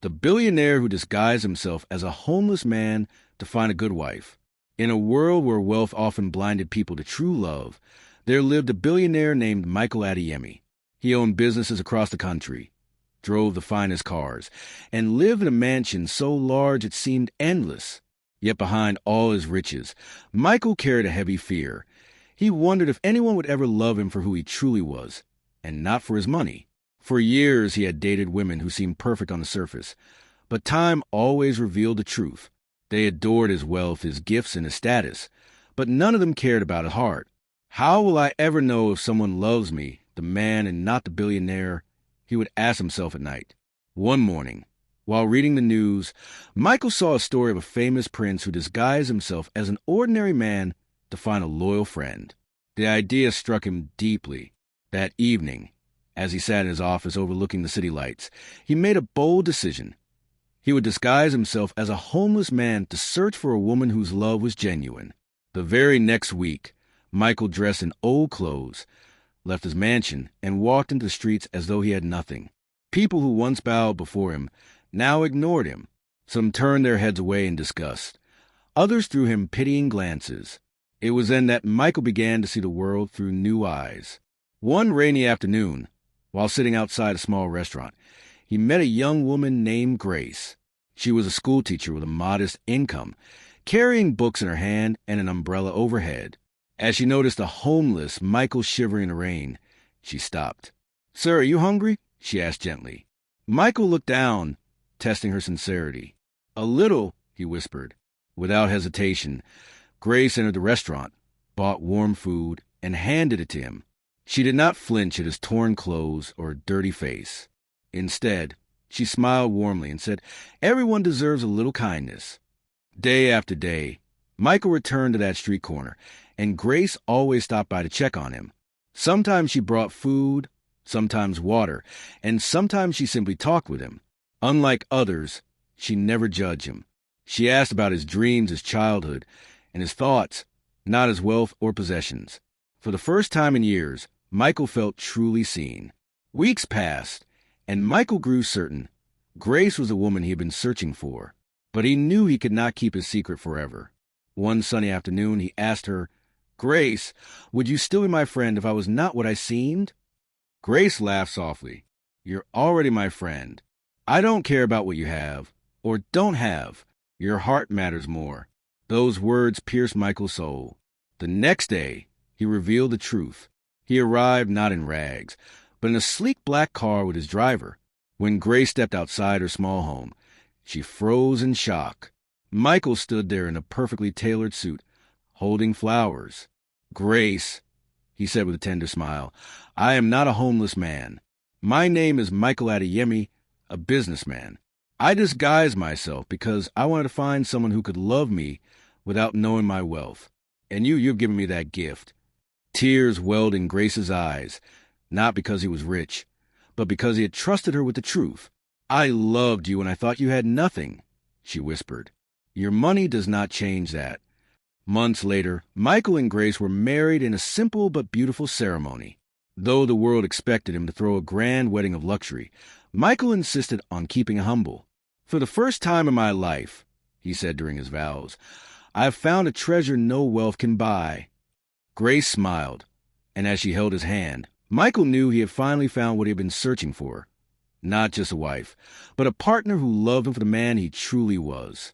The billionaire who disguised himself as a homeless man to find a good wife. In a world where wealth often blinded people to true love, there lived a billionaire named Michael Adeyemi. He owned businesses across the country, drove the finest cars, and lived in a mansion so large it seemed endless. Yet behind all his riches, Michael carried a heavy fear. He wondered if anyone would ever love him for who he truly was, and not for his money. For years he had dated women who seemed perfect on the surface, but time always revealed the truth. They adored his wealth, his gifts, and his status, but none of them cared about his heart. How will I ever know if someone loves me, the man and not the billionaire? He would ask himself at night. One morning, while reading the news, Michael saw a story of a famous prince who disguised himself as an ordinary man to find a loyal friend. The idea struck him deeply. That evening, as he sat in his office overlooking the city lights, he made a bold decision. He would disguise himself as a homeless man to search for a woman whose love was genuine. The very next week, Michael dressed in old clothes, left his mansion, and walked into the streets as though he had nothing. People who once bowed before him now ignored him. Some turned their heads away in disgust. Others threw him pitying glances. It was then that Michael began to see the world through new eyes. One rainy afternoon, while sitting outside a small restaurant, he met a young woman named Grace. She was a schoolteacher with a modest income, carrying books in her hand and an umbrella overhead. As she noticed the homeless Michael shivering in the rain, she stopped. "Sir, are you hungry?" she asked gently. Michael looked down, testing her sincerity. "A little," he whispered. Without hesitation, Grace entered the restaurant, bought warm food, and handed it to him. She did not flinch at his torn clothes or dirty face. Instead, she smiled warmly and said, "Everyone deserves a little kindness." Day after day, Michael returned to that street corner, and Grace always stopped by to check on him. Sometimes she brought food, sometimes water, and sometimes she simply talked with him. Unlike others, she never judged him. She asked about his dreams, his childhood, and his thoughts, not his wealth or possessions. For the first time in years, Michael felt truly seen. Weeks passed, and Michael grew certain Grace was the woman he had been searching for. But he knew he could not keep his secret forever. One sunny afternoon, he asked her, "Grace, would you still be my friend if I was not what I seemed?" Grace laughed softly. "You're already my friend. I don't care about what you have, or don't have. Your heart matters more." Those words pierced Michael's soul. The next day, he revealed the truth. He arrived not in rags, but in a sleek black car with his driver. When Grace stepped outside her small home, she froze in shock. Michael stood there in a perfectly tailored suit, holding flowers. "Grace," he said with a tender smile, "I am not a homeless man. My name is Michael Adeyemi, a businessman. I disguised myself because I wanted to find someone who could love me without knowing my wealth. And you've given me that gift." Tears welled in Grace's eyes, not because he was rich, but because he had trusted her with the truth. "I loved you when I thought you had nothing," she whispered. "Your money does not change that." Months later, Michael and Grace were married in a simple but beautiful ceremony. Though the world expected him to throw a grand wedding of luxury, Michael insisted on keeping humble. "For the first time in my life," he said during his vows, "I have found a treasure no wealth can buy." Grace smiled, and as she held his hand, Michael knew he had finally found what he had been searching for. Not just a wife, but a partner who loved him for the man he truly was.